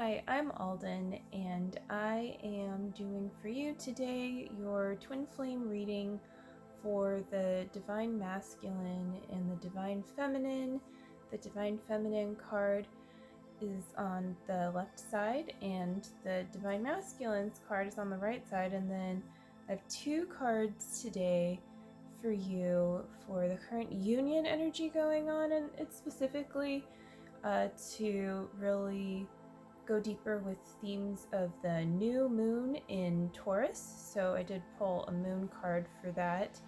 Hi, I'm Aldyn, and I am doing for you today your twin flame reading for the Divine Masculine and the Divine Feminine. The Divine Feminine card is on the left side, and the Divine Masculine's card is on the right side. And then I have two cards today for you for the current union energy going on, and it's specifically to really go deeper with themes of the new moon in Taurus. So I did pull a moon card for that,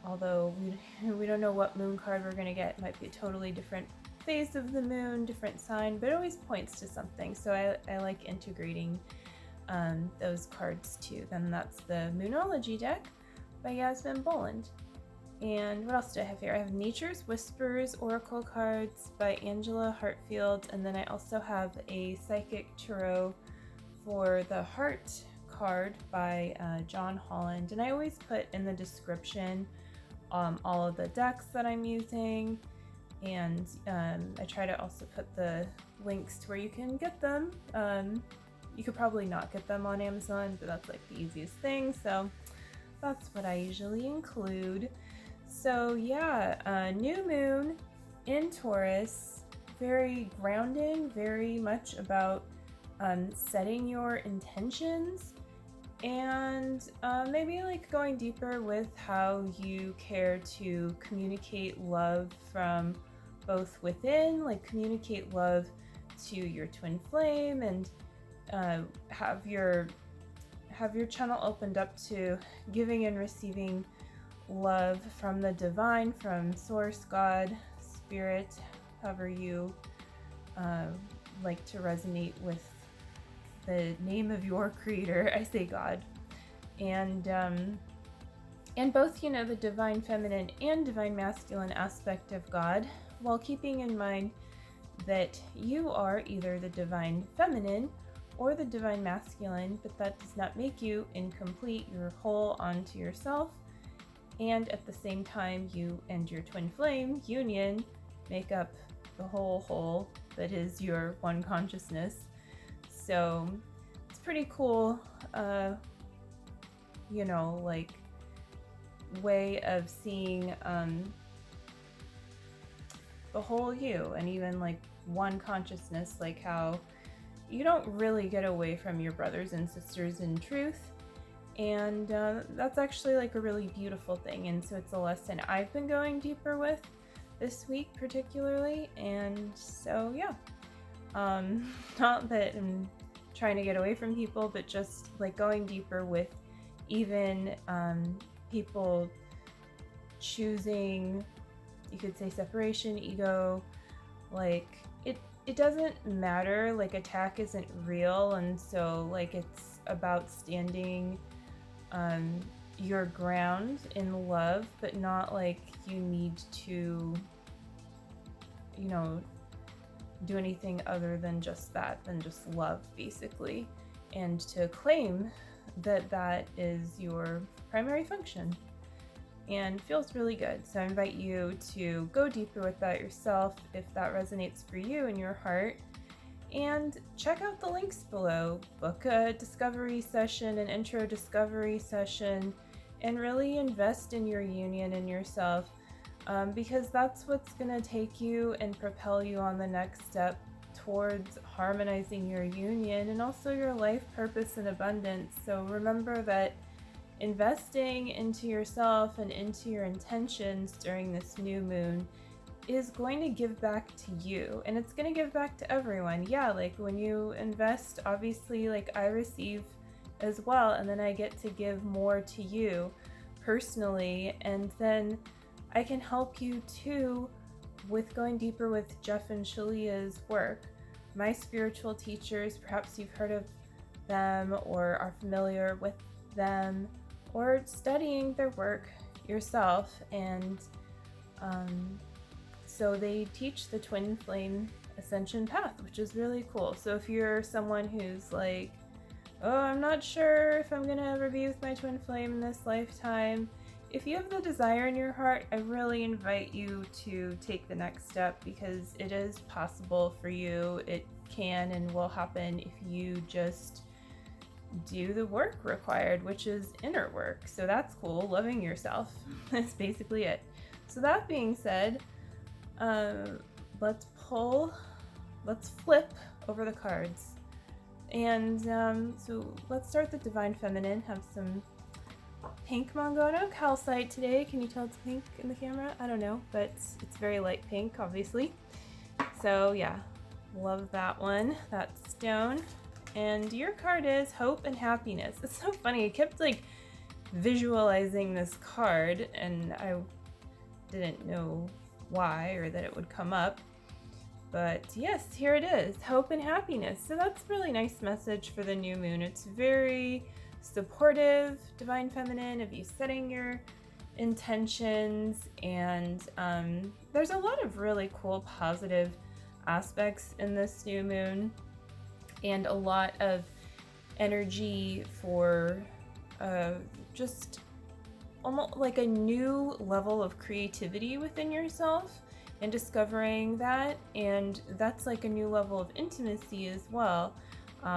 although we don't know what moon card we're going to get. It might be a totally different phase of the moon, different sign, but it always points to something. So I like integrating those cards too. Then that's the Moonology deck by Yasmin, Boland. And what else do I have here? I have Nature's Whispers Oracle cards by Angela Hartfield, and then I also have a Psychic Tarot for the Heart card by John Holland. And I always put in the description all of the decks that I'm using, and I try to also put the links to where you can get them. You could probably not get them on Amazon, but that's like the easiest thing, so that's what I usually include. So yeah, new moon in Taurus, very grounding, very much about setting your intentions, and maybe like going deeper with how you care to communicate love from both within, like communicate love to your twin flame, and have your channel opened up to giving and receiving love from the divine, from source, God, spirit, however you like to resonate with the name of your creator. I say God. And both, the divine feminine and divine masculine aspect of God, while keeping in mind that you are either the divine feminine or the divine masculine, but that does not make you incomplete. You're whole unto yourself. And at the same time, you and your twin flame union make up the whole that is your one consciousness. So it's pretty cool, like way of seeing the whole you, and even like one consciousness, like how you don't really get away from your brothers and sisters in truth. And that's actually like a really beautiful thing. And so it's a lesson I've been going deeper with this week particularly. And so yeah, not that I'm trying to get away from people, but just like going deeper with even people choosing, you could say, separation, ego, like it doesn't matter, like attack isn't real. And so like it's about standing your ground in love, but not like you need to, do anything other than just that, than just love, basically, and to claim that that is your primary function, and feels really good. So I invite you to go deeper with that yourself if that resonates for you in your heart. And check out the links below. Book a discovery session, an intro discovery session, and really invest in your union and yourself, because that's what's going to take you and propel you on the next step towards harmonizing your union and also your life purpose and abundance. So remember that investing into yourself and into your intentions during this new moon is going to give back to you, and it's going to give back to everyone. Yeah, like when you invest, obviously, like I receive as well, and then I get to give more to you personally, and then I can help you too with going deeper with Jeff and Shalia's work. My spiritual teachers, perhaps you've heard of them or are familiar with them, or studying their work yourself. And so they teach the twin flame ascension path, which is really cool. So if you're someone who's like, oh, I'm not sure if I'm gonna ever be with my twin flame in this lifetime, if you have the desire in your heart, I really invite you to take the next step, because it is possible for you. It can and will happen if you just do the work required, which is inner work. So that's cool. Loving yourself. That's basically it. So that being said, let's flip over the cards. And so let's start the Divine Feminine. Have some pink Mongono calcite today. Can you tell it's pink in the camera? I don't know, but it's very light pink, obviously. So yeah, love that one, that stone. And your card is Hope and Happiness. It's so funny. I kept like visualizing this card and I didn't know why or that it would come up. But yes, here it is, Hope and Happiness. So that's a really nice message for the new moon. It's very supportive, Divine Feminine, of you setting your intentions, and there's a lot of really cool positive aspects in this new moon, and a lot of energy for just almost like a new level of creativity within yourself and discovering that, and that's like a new level of intimacy as well.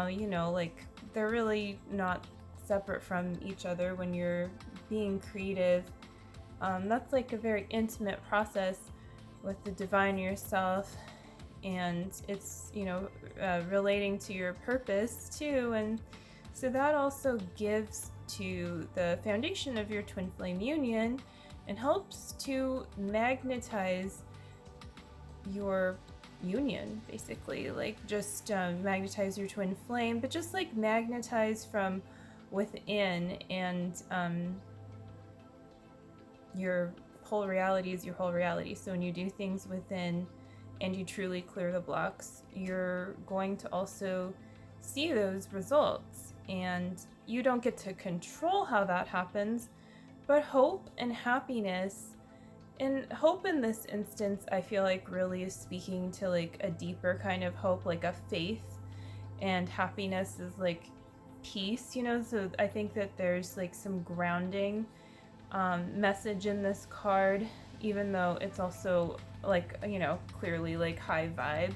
You know, like they're really not separate from each other when you're being creative. That's like a very intimate process with the divine yourself, and it's, you know, relating to your purpose too. And so that also gives to the foundation of your twin flame union and helps to magnetize your union, basically, like just magnetize your twin flame, but just like magnetize from within, and your whole reality is your whole reality. So when you do things within and you truly clear the blocks, you're going to also see those results, and you don't get to control how that happens, but hope and happiness. And hope in this instance, I feel like really is speaking to like a deeper kind of hope, like a faith, and happiness is like peace, you know. So I think that there's like some grounding message in this card, even though it's also like, you know, clearly like high vibe.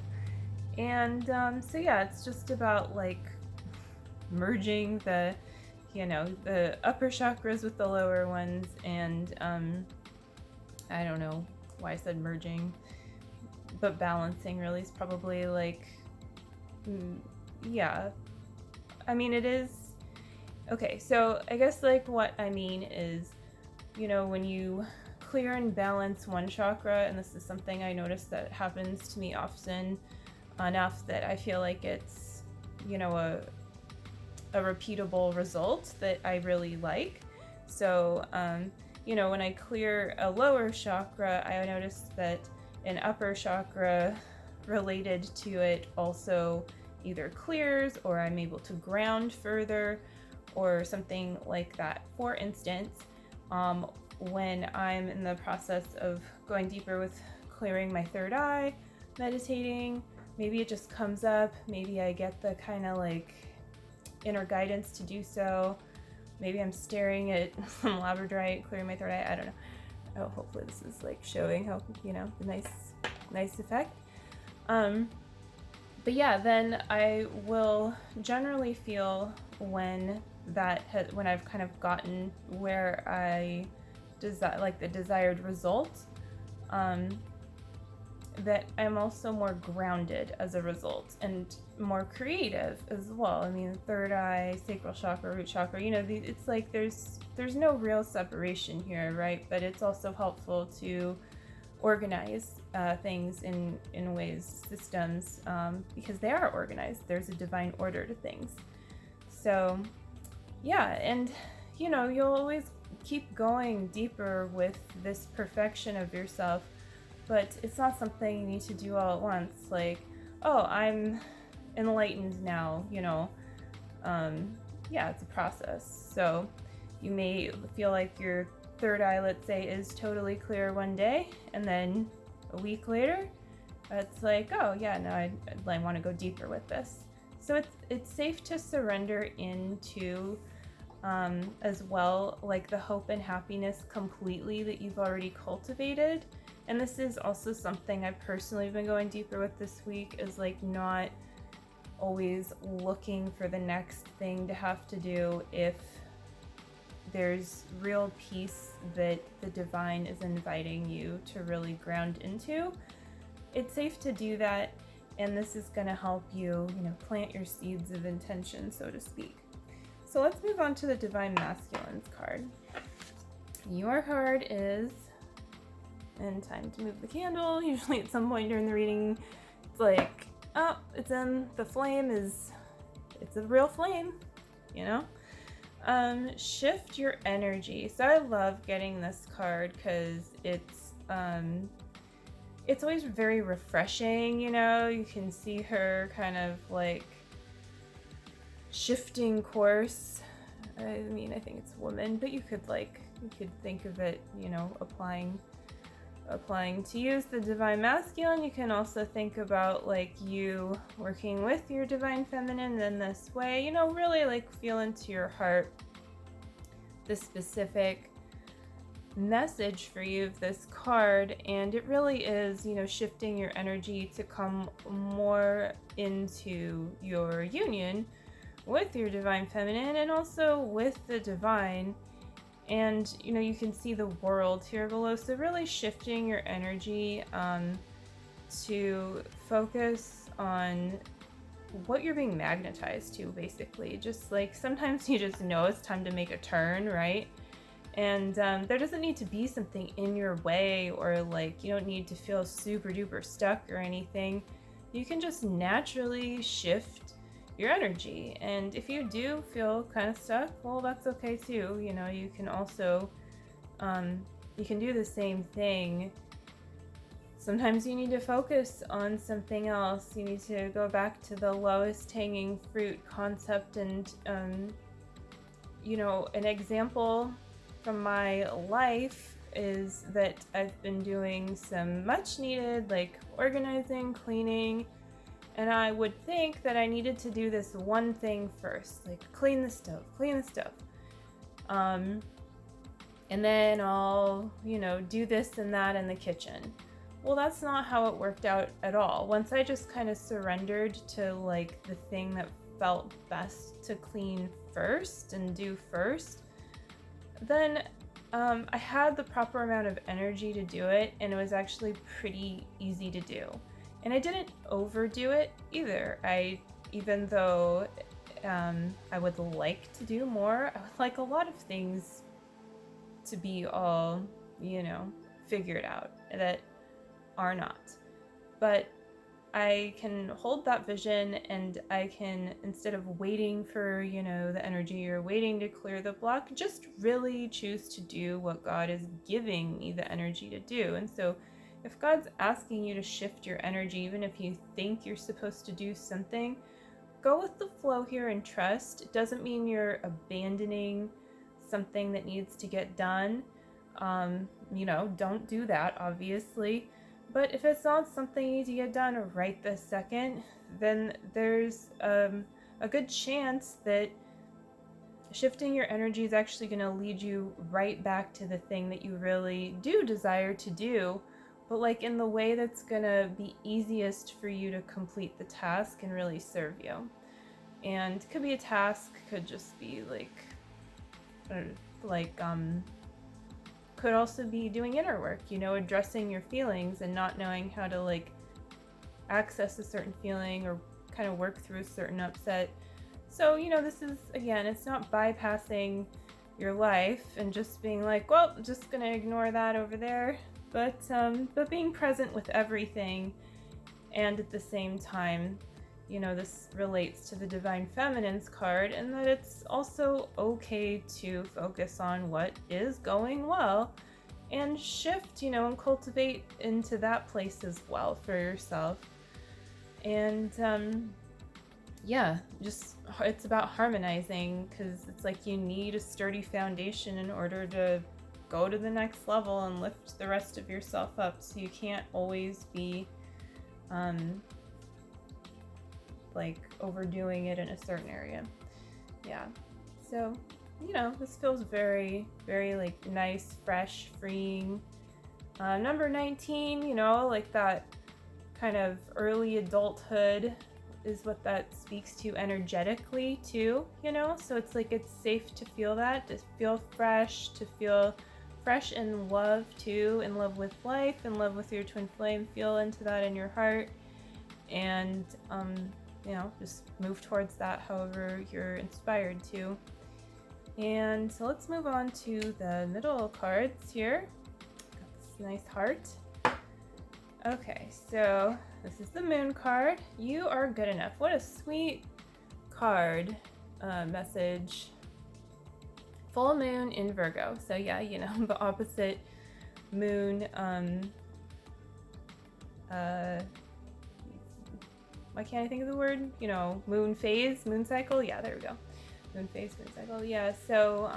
And so yeah, it's just about like merging the, you know, the upper chakras with the lower ones, and I don't know why I said merging, but balancing really is probably like, yeah. I mean, it is, okay, so I guess like what I mean is, you know, when you clear and balance one chakra, and this is something I notice that happens to me often enough that I feel like it's, you know, a repeatable result that I really like. So, you know, when I clear a lower chakra, I noticed that an upper chakra related to it also either clears, or I'm able to ground further, or something like that. For instance, when I'm in the process of going deeper with clearing my third eye, meditating, maybe it just comes up, maybe I get the kind of like inner guidance to do so. Maybe I'm staring at some labradorite, clearing my third eye. I don't know. Oh, hopefully this is like showing how, you know, the nice effect. But yeah, then I will generally feel when I've kind of gotten where I like the desired result, that I'm also more grounded as a result, and more creative as well. I mean, third eye, sacral chakra, root chakra, you know, it's like there's no real separation here, right? But it's also helpful to organize things in ways, systems, because they are organized. There's a divine order to things. So yeah, and you know, you'll always keep going deeper with this perfection of yourself, but it's not something you need to do all at once. Like, oh, I'm enlightened now, you know. Yeah, it's a process. So you may feel like your third eye, let's say, is totally clear one day, and then a week later, it's like, oh yeah, no, I want to go deeper with this. So it's safe to surrender into as well, like the hope and happiness completely that you've already cultivated. And this is also something I've personally been going deeper with this week, is like not always looking for the next thing to have to do if there's real peace that the divine is inviting you to really ground into. It's safe to do that, and this is going to help you, plant your seeds of intention, so to speak. So let's move on to the Divine Masculines card. Your card is, and time to move the candle. Usually at some point during the reading, it's like, oh, it's in the flame it's a real flame, Shift your energy. So I love getting this card because it's always very refreshing, you can see her kind of like shifting course. I mean, I think it's a woman, but you could think of it, applying to you as the Divine Masculine. You can also think about like you working with your Divine Feminine in this way, really like feel into your heart the specific message for you of this card. And it really is, shifting your energy to come more into your union with your Divine Feminine and also with the divine. And you can see the world here below, so really shifting your energy to focus on what you're being magnetized to, basically. Just like sometimes you just know it's time to make a turn, right? And there doesn't need to be something in your way, or like you don't need to feel super duper stuck or anything. You can just naturally shift your energy. And if you do feel kind of stuck, well, that's okay too. You can also you can do the same thing. Sometimes you need to focus on something else. You need to go back to the lowest hanging fruit concept. And an example from my life is that I've been doing some much needed like organizing, cleaning, and I would think that I needed to do this one thing first, like clean the stove. And then I'll, do this and that in the kitchen. Well, that's not how it worked out at all. Once I just kind of surrendered to like the thing that felt best to clean first and do first, then I had the proper amount of energy to do it, and it was actually pretty easy to do. And I didn't overdo it either. Even though I would like to do more, I would like a lot of things to be all, figured out that are not. But I can hold that vision, and I can, instead of waiting for, the energy or waiting to clear the block, just really choose to do what God is giving me the energy to do. And so if God's asking you to shift your energy, even if you think you're supposed to do something, go with the flow here and trust. It doesn't mean you're abandoning something that needs to get done. Don't do that, obviously. But if it's not something you need to get done right this second, then there's a good chance that shifting your energy is actually going to lead you right back to the thing that you really do desire to do, but like in the way that's going to be easiest for you to complete the task and really serve you. And it could be a task, could just be could also be doing inner work, addressing your feelings and not knowing how to access a certain feeling or kind of work through a certain upset. So, this is, again, it's not bypassing your life and just being like, well, I'm just gonna ignore that over there, but being present with everything. And at the same time, this relates to the Divine Feminine's card, and that it's also okay to focus on what is going well and shift, and cultivate into that place as well for yourself. And it's about harmonizing, because it's like you need a sturdy foundation in order to go to the next level and lift the rest of yourself up. So you can't always be overdoing it in a certain area. Yeah. So, this feels very, very nice, fresh, freeing. Number 19, that kind of early adulthood is what that speaks to energetically too, you know? So it's like it's safe to feel that, to feel fresh, in love too, in love with life, in love with your twin flame. Feel into that in your heart, and you know, just move towards that however you're inspired to. And so let's move on to the middle cards here. Got this nice heart. Okay, so this is the moon card. You are good enough. What a sweet card message. Full moon in Virgo. So yeah, you know, the opposite moon. Why can't I think of the word? You know, moon phase, moon cycle. Yeah, there we go. Moon phase, moon cycle. Yeah. So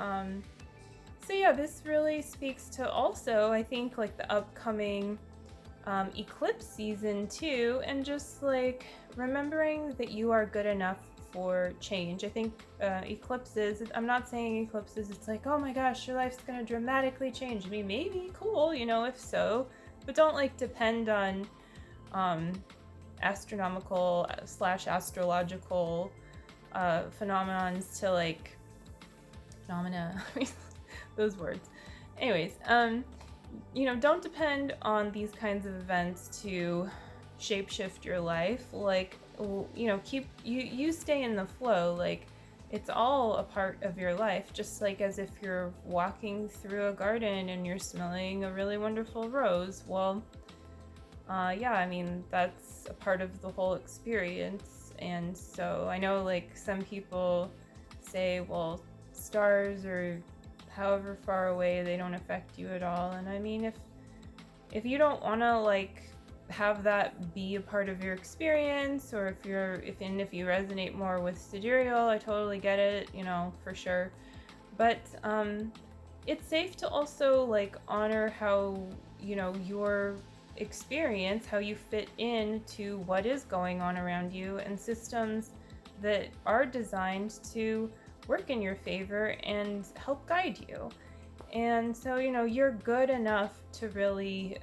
yeah, this really speaks to also, I think, like the upcoming eclipse season too, and just like remembering that you are good enough for change. I think eclipses, I'm not saying eclipses it's like, oh my gosh, your life's gonna dramatically change. I mean, maybe, cool, you know, if so, but don't like depend on astronomical / astrological phenomenons to like phenomena those words. Anyways, you know, don't depend on these kinds of events to shapeshift your life. Like, you know, you stay in the flow. Like, it's all a part of your life, just like as if you're walking through a garden and you're smelling a really wonderful rose. Well, yeah, I mean, that's a part of the whole experience. And so I know, like, some people say, well, stars are however far away, they don't affect you at all. And I mean, if you don't want to like have that be a part of your experience, or if you resonate more with sidereal, I totally get it, you know, for sure. But it's safe to also like honor how, you know, your experience, how you fit into what is going on around you, and systems that are designed to work in your favor and help guide you. And so, you know, you're good enough to really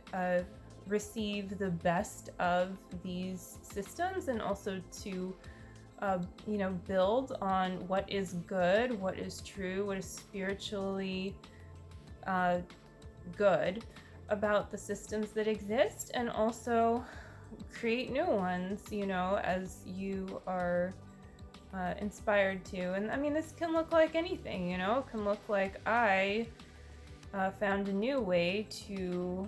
receive the best of these systems, and also to you know, build on what is good, what is true, what is spiritually good about the systems that exist, and also create new ones, you know, as you are inspired to. And I mean, this can look like anything, you know. It can look like I found a new way to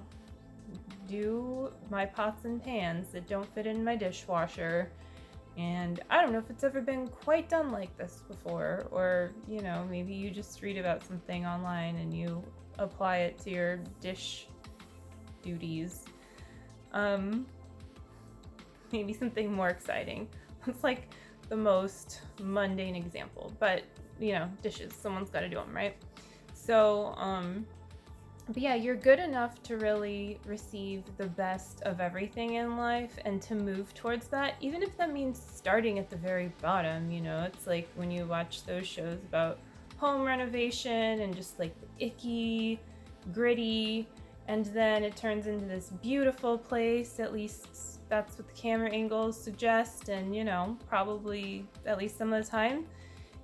do my pots and pans that don't fit in my dishwasher, and I don't know if it's ever been quite done like this before. Or, you know, maybe you just read about something online and you apply it to your dish duties. Maybe something more exciting. It's like the most mundane example, but you know, dishes, someone's got to do them, right? So but yeah, you're good enough to really receive the best of everything in life, and to move towards that, even if that means starting at the very bottom. You know, it's like when you watch those shows about home renovation and just like the icky, gritty, and then it turns into this beautiful place. At least that's what the camera angles suggest, and you know, probably at least some of the time.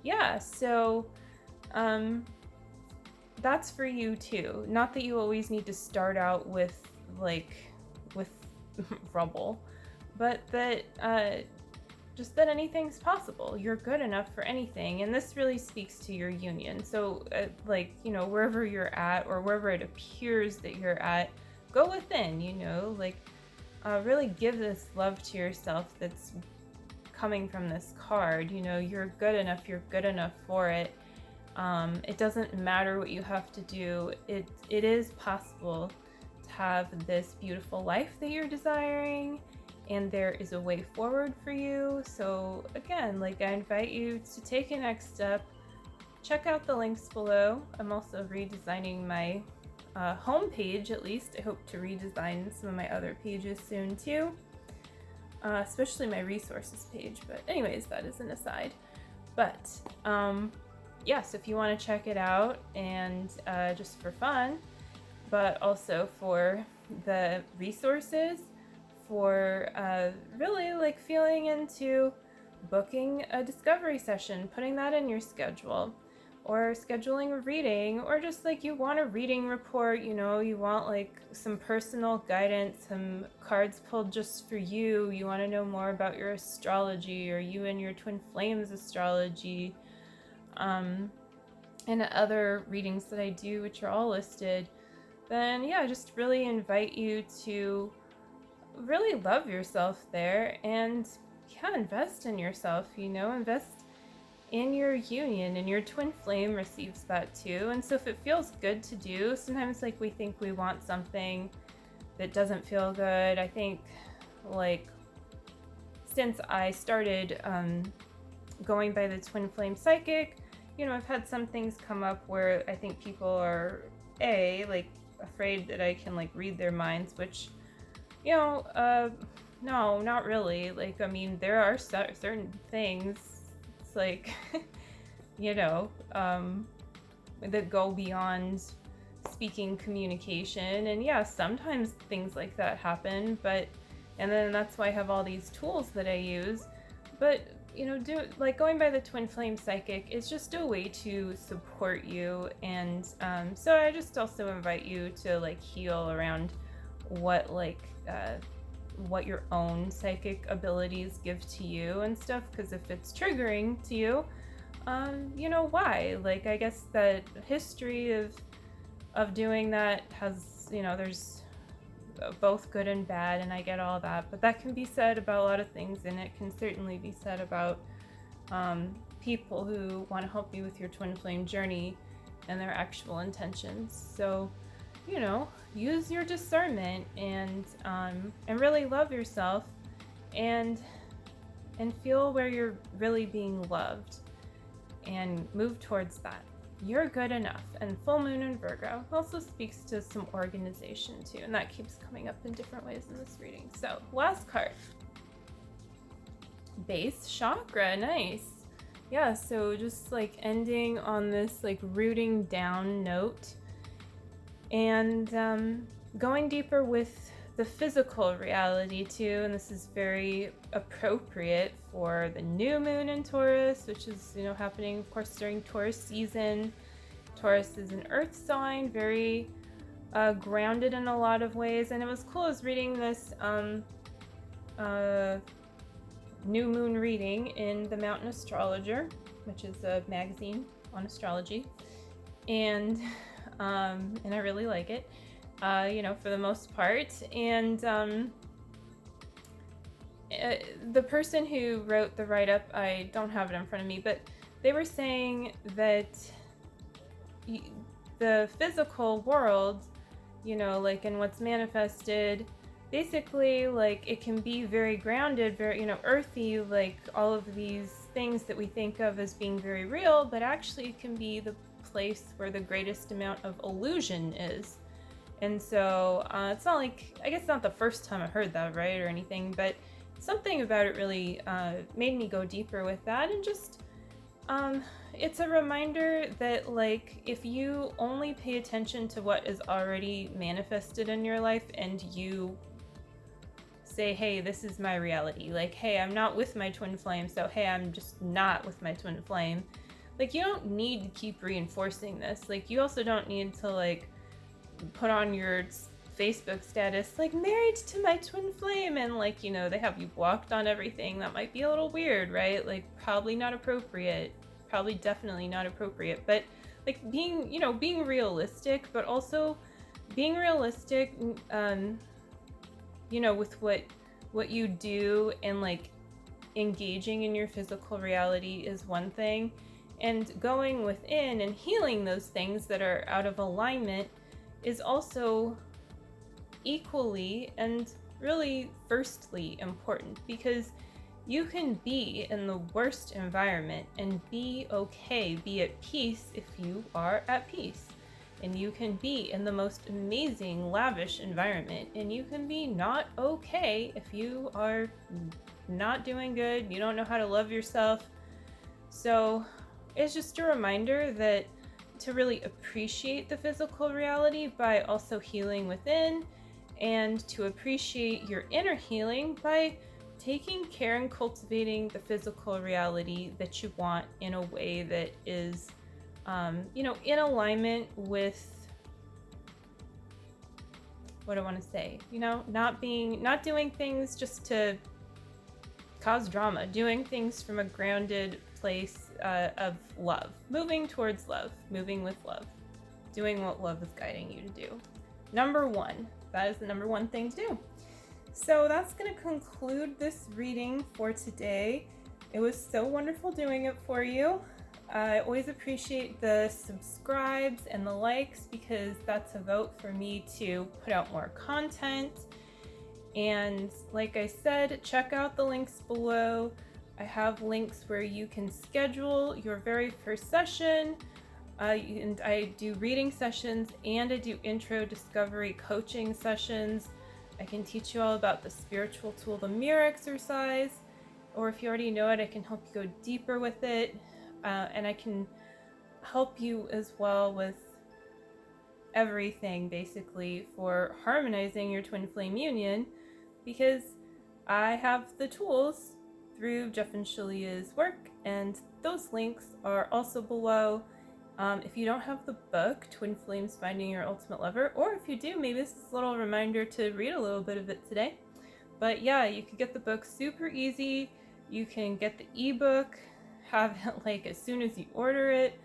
Yeah, so that's for you too. Not that you always need to start out with rubble, but that just that anything's possible. You're good enough for anything, and this really speaks to your union. So like, you know, wherever you're at, or wherever it appears that you're at, go within, you know, like really give this love to yourself that's coming from this card. You know, you're good enough for it. It doesn't matter what you have to do. It is possible to have this beautiful life that you're desiring, and there is a way forward for you. So again, like, I invite you to take a next step. Check out the links below. I'm also redesigning my homepage, at least. I hope to redesign some of my other pages soon too, especially my resources page. But anyways, that is an aside. But yes, if you want to check it out, and just for fun, but also for the resources, for really like feeling into booking a discovery session, putting that in your schedule, or scheduling a reading, or just like you want a reading report, you want like some personal guidance, some cards pulled just for you. You want to know more about your astrology, or you and your twin flames astrology, and other readings that I do, which are all listed. Then yeah, I just really invite you to really love yourself there, and invest in yourself, invest in your union, and your twin flame receives that too. And so if it feels good to do, sometimes like we think we want something that doesn't feel good. I think like since I started going by the twin flame psychic, I've had some things come up where I think people are like afraid that I can like read their minds, which no, not really. Like, I mean, there are certain things, it's like, that go beyond speaking communication. And yeah, sometimes things like that happen, and then that's why I have all these tools that I use. But, going by the twin flame psychic is just a way to support you. And so I just also invite you to like heal around what your own psychic abilities give to you and stuff, because if it's triggering to you, why? Like, I guess that history of doing that has, there's both good and bad, and I get all that, but that can be said about a lot of things, and it can certainly be said about people who want to help you with your twin flame journey and their actual intentions. So use your discernment and really love yourself, and feel where you're really being loved, and move towards that. You're good enough. And full moon in Virgo also speaks to some organization too, and that keeps coming up in different ways in this reading. So last card, base chakra. Nice. Yeah, so just like ending on this like rooting down note, and going deeper with the physical reality too. And this is very appropriate for the new moon in Taurus, which is happening of course during Taurus season. Taurus is an earth sign, very grounded in a lot of ways. And it was cool, I was reading this new moon reading in the Mountain Astrologer, which is a magazine on astrology, and I really like it, for the most part. And the person who wrote the write-up, I don't have it in front of me, but they were saying that the physical world, like in what's manifested, basically like it can be very grounded, very, earthy, like all of these things that we think of as being very real, but actually it can be the place where the greatest amount of illusion is. And so it's not like, I guess not the first time I heard that, right, or anything, but something about it really made me go deeper with that. And just it's a reminder that like if you only pay attention to what is already manifested in your life, and you say, hey, this is my reality, like, hey, I'm not with my twin flame, so hey, I'm just not with my twin flame. Like, you don't need to keep reinforcing this. Like, you also don't need to like put on your Facebook status like married to my twin flame, and like, they have you blocked on everything. That might be a little weird, right? Like, probably not appropriate, probably definitely not appropriate. But like being realistic, but also being realistic with what you do, and like engaging in your physical reality is one thing, and going within and healing those things that are out of alignment is also equally and really firstly important, because you can be in the worst environment and be okay, be at peace if you are at peace. And you can be in the most amazing, lavish environment, and you can be not okay if you are not doing good, you don't know how to love yourself. So it's just a reminder that to really appreciate the physical reality by also healing within, and to appreciate your inner healing by taking care and cultivating the physical reality that you want in a way that is, in alignment with, what I want to say, not doing things just to cause drama, doing things from a grounded place of love, moving towards love, moving with love, doing what love is guiding you to do. Number one, that is the number one thing to do. So that's going to conclude this reading for today. It was so wonderful doing it for you. I always appreciate the subscribes and the likes because that's a vote for me to put out more content. And like I said, check out the links below. I have links where you can schedule your very first session. And I do reading sessions and I do intro discovery coaching sessions. I can teach you all about the spiritual tool, the mirror exercise, or if you already know it, I can help you go deeper with it. And I can help you as well with everything basically for harmonizing your twin flame union, because I have the tools through Jeff and Shalia's work, and those links are also below. If you don't have the book, Twin Flames Finding Your Ultimate Lover, or if you do, maybe this is a little reminder to read a little bit of it today. But yeah, you can get the book super easy. You can get the ebook, have it like as soon as you order it.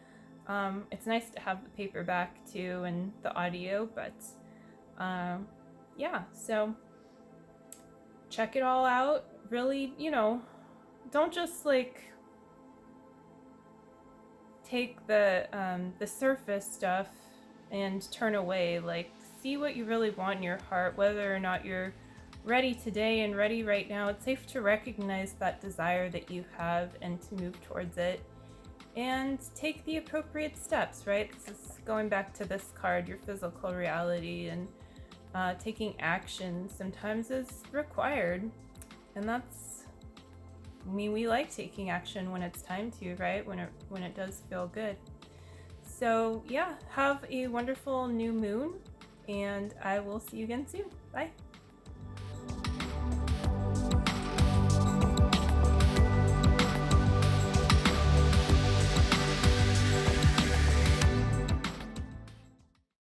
It's nice to have the paperback too and the audio, but yeah, so check it all out. Really, don't just like take the surface stuff and turn away. Like, see what you really want in your heart, whether or not you're ready today and ready right now. It's safe to recognize that desire that you have and to move towards it and take the appropriate steps, right? This is going back to this card, your physical reality, and taking action sometimes is required. And we like taking action when it's time to, right? When it does feel good. So yeah, have a wonderful new moon, and I will see you again soon. Bye.